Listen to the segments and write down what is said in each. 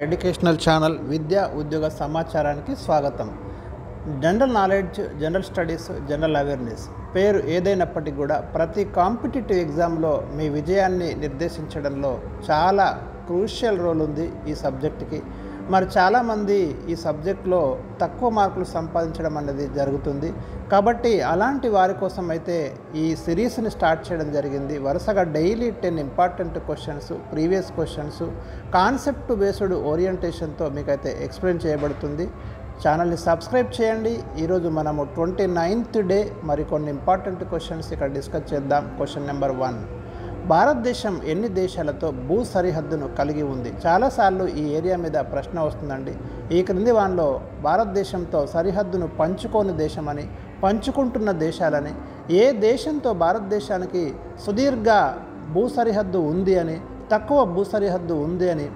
Educational channel విద్యా ఉద్యోగ సమాచారానికి స్వాగతం. General knowledge, general studies, general awareness పేరు ఏదైనప్పటికీ కూడా ప్రతి కాంపిటేటివ్ ఎగ్జామ్లో మీ విజయాన్ని నిర్దేశించడంలో చాలా క్రూషియల్ రోల్ ఉంది ఈ సబ్జెక్ట్కి. మరి చాలామంది ఈ సబ్జెక్ట్లో తక్కువ మార్కులు సంపాదించడం అనేది జరుగుతుంది. కాబట్టి అలాంటి వారి కోసం అయితే ఈ సిరీస్ని స్టార్ట్ చేయడం జరిగింది. వరుసగా daily 10 important questions, previous questions, concept based ఓరియంటేషన్తో మీకైతే ఎక్స్ప్లెయిన్ చేయబడుతుంది. ఛానల్ని సబ్స్క్రైబ్ చేయండి. ఈరోజు మనము 29th డే మరికొన్ని ఇంపార్టెంట్ క్వశ్చన్స్ ఇక్కడ డిస్కస్ చేద్దాం. క్వశ్చన్ నెంబర్ 1, భారతదేశం ఎన్ని దేశాలతో భూ సరిహద్దును కలిగి ఉంది? చాలాసార్లు ఈ ఏరియా మీద ప్రశ్న వస్తుందండి. ఈ క్రింది వానిలో భారతదేశంతో సరిహద్దును పంచుకోని దేశమని, పంచుకుంటున్న దేశాలని, ఏ దేశంతో భారతదేశానికి సుదీర్ఘ భూ సరిహద్దు ఉంది అని, తక్కువ భూ సరిహద్దు ఉంది అని,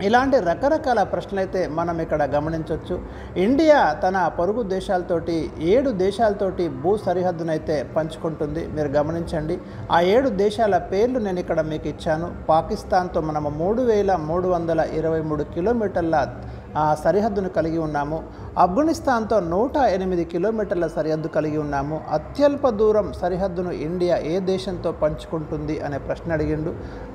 ఇలాంటి రకరకాల ప్రశ్నలైతే మనం ఇక్కడ గమనించవచ్చు. ఇండియా తన పొరుగు దేశాలతోటి 7 దేశాలతోటి భూ సరిహద్దునైతే పంచుకుంటుంది. మీరు గమనించండి, ఆ 7 దేశాల పేర్లు నేను ఇక్కడ మీకు ఇచ్చాను. పాకిస్తాన్తో మనము 3323 కిలోమీటర్ల సరిహద్దును కలిగి ఉన్నాము. ఆఫ్ఘనిస్తాన్తో 108 కిలోమీటర్ల సరిహద్దు కలిగి ఉన్నాము. అత్యల్ప దూరం సరిహద్దును ఇండియా ఏ దేశంతో పంచుకుంటుంది అనే ప్రశ్న అడిగిండు.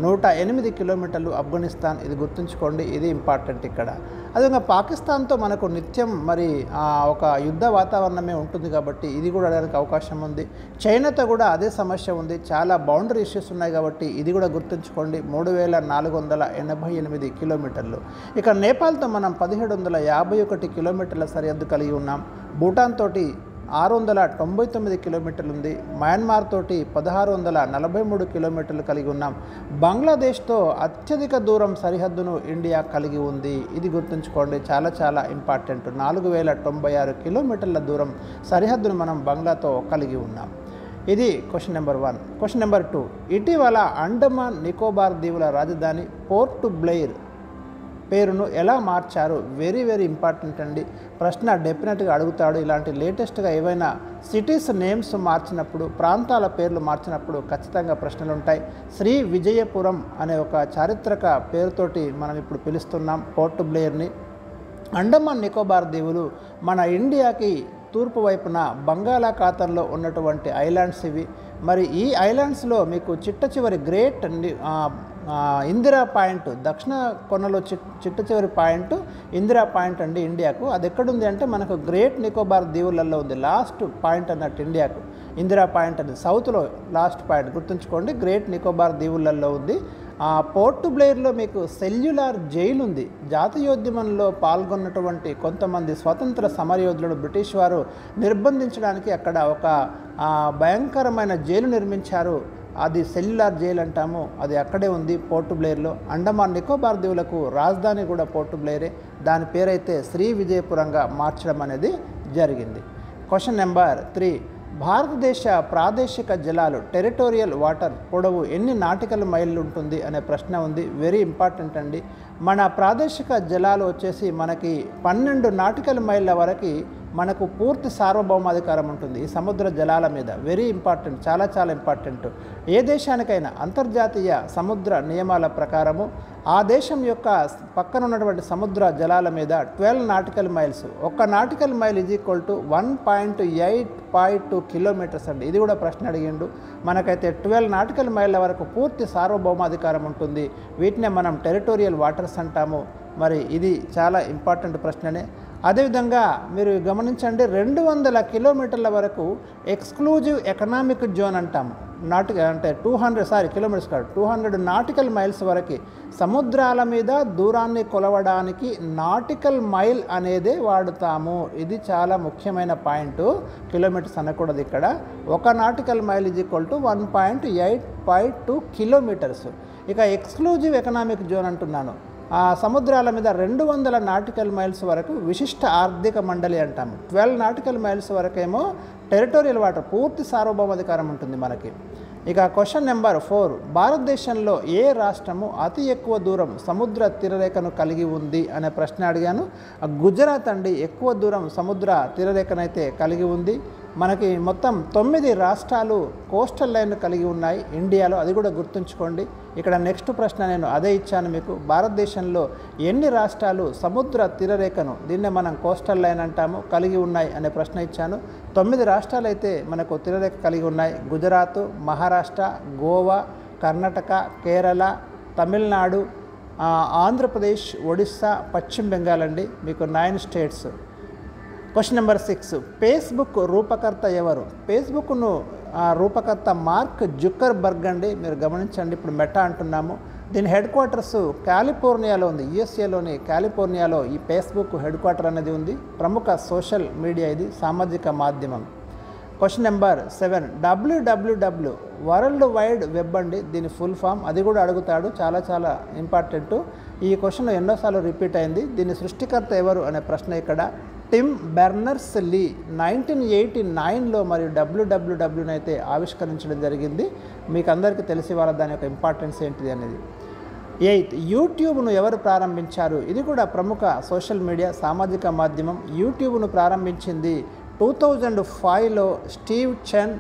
108 కిలోమీటర్లు ఆఫ్ఘనిస్తాన్, ఇది గుర్తుంచుకోండి, ఇది ఇంపార్టెంట్ ఇక్కడ. అదేవిధంగా పాకిస్తాన్తో మనకు నిత్యం మరి ఒక యుద్ధ వాతావరణమే ఉంటుంది కాబట్టి ఇది కూడా అడగడానికి అవకాశం ఉంది. చైనాతో కూడా అదే సమస్య ఉంది, చాలా బౌండరీ ఇష్యూస్ ఉన్నాయి కాబట్టి ఇది కూడా గుర్తుంచుకోండి. 3488 కిలోమీటర్లు. ఇక నేపాల్తో మనం 1751 కిలోమీటర్ల సరిహద్దు కలిగి ఉన్నాం. భూటాన్ తోటి 699 కిలోమీటర్లు ఉంది. మయన్మార్ తోటి 1643 కిలోమీటర్లు కలిగి ఉన్నాం. బంగ్లాదేశ్తో అత్యధిక దూరం సరిహద్దును ఇండియా కలిగి ఉంది. ఇది గుర్తుంచుకోండి, చాలా చాలా ఇంపార్టెంట్. 4096 కిలోమీటర్ల దూరం సరిహద్దును మనం బంగ్లాతో కలిగి ఉన్నాం. ఇది క్వశ్చన్ నెంబర్ 1. క్వశ్చన్ నెంబర్ 2, ఇటీవల అండమాన్ నికోబార్ దీవుల రాజధాని పోర్ట్ బ్లెయిర్ పేరును ఎలా మార్చారు? వెరీ వెరీ ఇంపార్టెంట్ అండి. ప్రశ్న డెఫినెట్గా అడుగుతాడు. ఇలాంటి లేటెస్ట్గా ఏవైనా సిటీస్ నేమ్స్ మార్చినప్పుడు, ప్రాంతాల పేర్లు మార్చినప్పుడు ఖచ్చితంగా ప్రశ్నలు ఉంటాయి. శ్రీ విజయపురం అనే ఒక చారిత్రక పేరుతోటి మనం ఇప్పుడు పిలుస్తున్నాం పోర్ట్ బ్లెయిర్ని. అండమాన్ నికోబార్ దీవులు మన ఇండియాకి తూర్పు వైపున బంగాళాఖాతంలో ఉన్నటువంటి ఐలాండ్స్ ఇవి. మరి ఈ ఐలాండ్స్లో మీకు చిట్ట చివరి గ్రేట్ ఇందిరా పాయింట్, దక్షిణ కొనలో చిట్ట చివరి పాయింట్ ఇందిరా పాయింట్ అండి ఇండియాకు. అది ఎక్కడుంది అంటే మనకు గ్రేట్ నికోబార్ దీవులలో ఉంది. లాస్ట్ పాయింట్ అన్నట్టు ఇండియాకు ఇందిరా పాయింట్ అనేది సౌత్లో లాస్ట్ పాయింట్, గుర్తుంచుకోండి. గ్రేట్ నికోబార్ దీవులలో ఉంది. పోర్ట్ బ్లెయిర్లో మీకు సెల్యులార్ జైలు ఉంది. జాతీయోద్యమంలో పాల్గొన్నటువంటి కొంతమంది స్వతంత్ర సమరయోధులను బ్రిటిష్ వారు నిర్బంధించడానికి అక్కడ ఒక భయంకరమైన జైలు నిర్మించారు. అది సెల్యులార్ జైలు అంటాము. అది అక్కడే ఉంది పోర్ట్ బ్లెయిర్లో. అండమాన్ నికోబార్ దీవులకు రాజధాని కూడా పోర్ట్ బ్లెయిరే. దాని పేరైతే శ్రీ విజయపురంగా మార్చడం అనేది జరిగింది. క్వశ్చన్ నెంబర్ 3, భారతదేశ ప్రాదేశిక జలాలు టెరిటోరియల్ వాటర్ పొడవు ఎన్ని నాటికల్ మైళ్ళు ఉంటుంది అనే ప్రశ్న ఉంది. వెరీ ఇంపార్టెంట్ అండి. మన ప్రాదేశిక జలాలు వచ్చేసి మనకి 12 నాటికల్ మైళ్ళ వరకు మనకు పూర్తి సార్వభౌమాధికారం ఉంటుంది ఈ సముద్ర జలాల మీద. వెరీ ఇంపార్టెంట్, చాలా చాలా ఇంపార్టెంట్. ఏ దేశానికైనా అంతర్జాతీయ సముద్ర నియమాల ప్రకారము ఆ దేశం యొక్క పక్కన ఉన్నటువంటి సముద్ర జలాల మీద 12 nautical miles, 1 nautical mile is equal to 1.852 kilometres అండి. ఇది కూడా ప్రశ్న అడిగిండు. మనకైతే 12 నాటికల్ మైళ్ళ వరకు పూర్తి సార్వభౌమాధికారం ఉంటుంది. వీటినే మనం టెరిటోరియల్ వాటర్స్ అంటాము. మరి ఇది చాలా ఇంపార్టెంట్ ప్రశ్ననే. అదేవిధంగా మీరు గమనించండి, 200 కిలోమీటర్ల వరకు ఎక్స్క్లూజివ్ ఎకనామిక్ జోన్ అంటాము. అంటే 200 కిలోమీటర్స్ కాదు, 200 నాటికల్ మైల్స్ వరకు సముద్రాల మీద దూరాన్ని కొలవడానికి నాటికల్ మైల్ అనేదే వాడుతాము. ఇది చాలా ముఖ్యమైన పాయింట్. కిలోమీటర్స్ అనకూడదు ఇక్కడ. 1 nautical mile is equal to 1.852 kilometres. ఇక ఎక్స్క్లూజివ్ ఎకనామిక్ జోన్ అంటున్నాను. ఆ సముద్రాల మీద 200 నాటికల్ మైల్స్ వరకు విశిష్ట ఆర్థిక మండలి అంటాము. 12 నాటికల్ మైల్స్ వరకేమో టెరిటోరియల్ వాటర్, పూర్తి సార్వభౌమాధికారం ఉంటుంది మనకి. ఇక క్వశ్చన్ నెంబర్ 4, భారతదేశంలో ఏ రాష్ట్రము అతి ఎక్కువ దూరం సముద్ర తీరరేఖను కలిగి ఉంది అనే ప్రశ్న అడిగాను. గుజరాత్ అండి ఎక్కువ దూరం సముద్ర తీరరేఖనైతే కలిగి ఉంది. మనకి మొత్తం 9 రాష్ట్రాలు కోస్టల్ లైన్ కలిగి ఉన్నాయి ఇండియాలో, అది కూడా గుర్తుంచుకోండి. ఇక్కడ నెక్స్ట్ ప్రశ్న నేను అదే ఇచ్చాను మీకు. భారతదేశంలో ఎన్ని రాష్ట్రాలు సముద్ర తీరరేఖను, దీన్నే మనం కోస్టల్ లైన్ అంటాము, కలిగి ఉన్నాయి అనే ప్రశ్న ఇచ్చాను. 9 రాష్ట్రాలు అయితే మనకు తీరరేఖ కలిగి ఉన్నాయి. గుజరాత్, మహారాష్ట్ర, గోవా, కర్ణాటక, కేరళ, తమిళనాడు, ఆంధ్రప్రదేశ్, ఒడిస్సా, పశ్చిమ బెంగాల్ అండి. మీకు 9 స్టేట్స్. క్వశ్చన్ నెంబర్ 6, ఫేస్బుక్ రూపకర్త ఎవరు? ఫేస్బుక్ను రూపకర్త మార్క్ జుక్కర్బర్గ్ అండి. మీరు గమనించండి, ఇప్పుడు మెటా అంటున్నాము. దీని హెడ్ క్వార్టర్స్ కాలిఫోర్నియాలో ఉంది. యుఎస్ఏలోని కాలిఫోర్నియాలో ఈ ఫేస్బుక్ హెడ్ క్వార్టర్ అనేది ఉంది. ప్రముఖ సోషల్ మీడియా ఇది, సామాజిక మాధ్యమం. Question number 7, www world wide web అండి, దీని ఫుల్ ఫామ్, అది కూడా అడుగుతాడు, చాలా చాలా ఇంపార్టెంట్. ఈ క్వశ్చన్ ఎన్నోసార్లు రిపీట్ అయింది. దీని సృష్టికర్త ఎవరు అనే ప్రశ్న ఇక్కడ. టిమ్ బెర్నర్స్ లీ 1989లో మరియు wwwని అయితే ఆవిష్కరించడం జరిగింది. మీకు అందరికీ తెలిసి వాళ్ళ దాని యొక్క ఇంపార్టెన్స్ ఏంటిది అనేది. 8, యూట్యూబ్ను ఎవరు ప్రారంభించారు? ఇది కూడా ప్రముఖ సోషల్ మీడియా, సామాజిక మాధ్యమం. యూట్యూబ్ను ప్రారంభించింది 2005లో స్టీవ్ చెన్,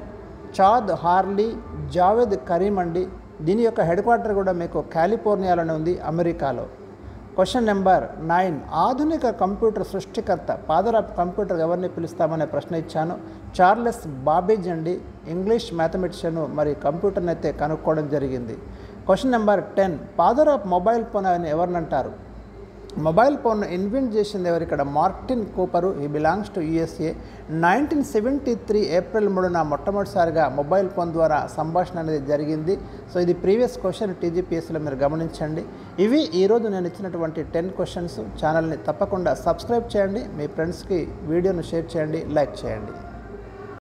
చాద్ హార్లీ, జావేద్ కరీం అండి. దీని యొక్క హెడ్ క్వార్టర్ కూడా మీకు కాలిఫోర్నియాలోనే ఉంది, అమెరికాలో. క్వశ్చన్ నెంబర్ 9, ఆధునిక కంప్యూటర్ సృష్టికర్త, ఫాదర్ ఆఫ్ కంప్యూటర్ ఎవరిని పిలుస్తామనే ప్రశ్న ఇచ్చాను. చార్లెస్ బాబేజ్ అండి, ఇంగ్లీష్ మ్యాథమెటిషియన్, మరి కంప్యూటర్ని అయితే కనుక్కోవడం జరిగింది. Question number 10, father of mobile phone అని ఎవరిని అంటారు? మొబైల్ ఫోన్ ఇన్వెంట్ చేసింది ఎవరు? ఇక్కడ మార్టిన్ కూపరు. ఈ బిలాంగ్స్ టు యుఎస్ఏ. 1973 ఏప్రిల్ 3న మొట్టమొదటిసారిగా మొబైల్ ఫోన్ ద్వారా సంభాషణ అనేది జరిగింది. సో ఇది ప్రీవియస్ క్వశ్చన్ టీజీపీఎస్సీలో మీరు గమనించండి. ఇవి ఈరోజు నేను ఇచ్చినటువంటి 10 క్వశ్చన్స్. ఛానల్ని తప్పకుండా సబ్స్క్రైబ్ చేయండి, మీ ఫ్రెండ్స్కి వీడియోను షేర్ చేయండి, లైక్ చేయండి.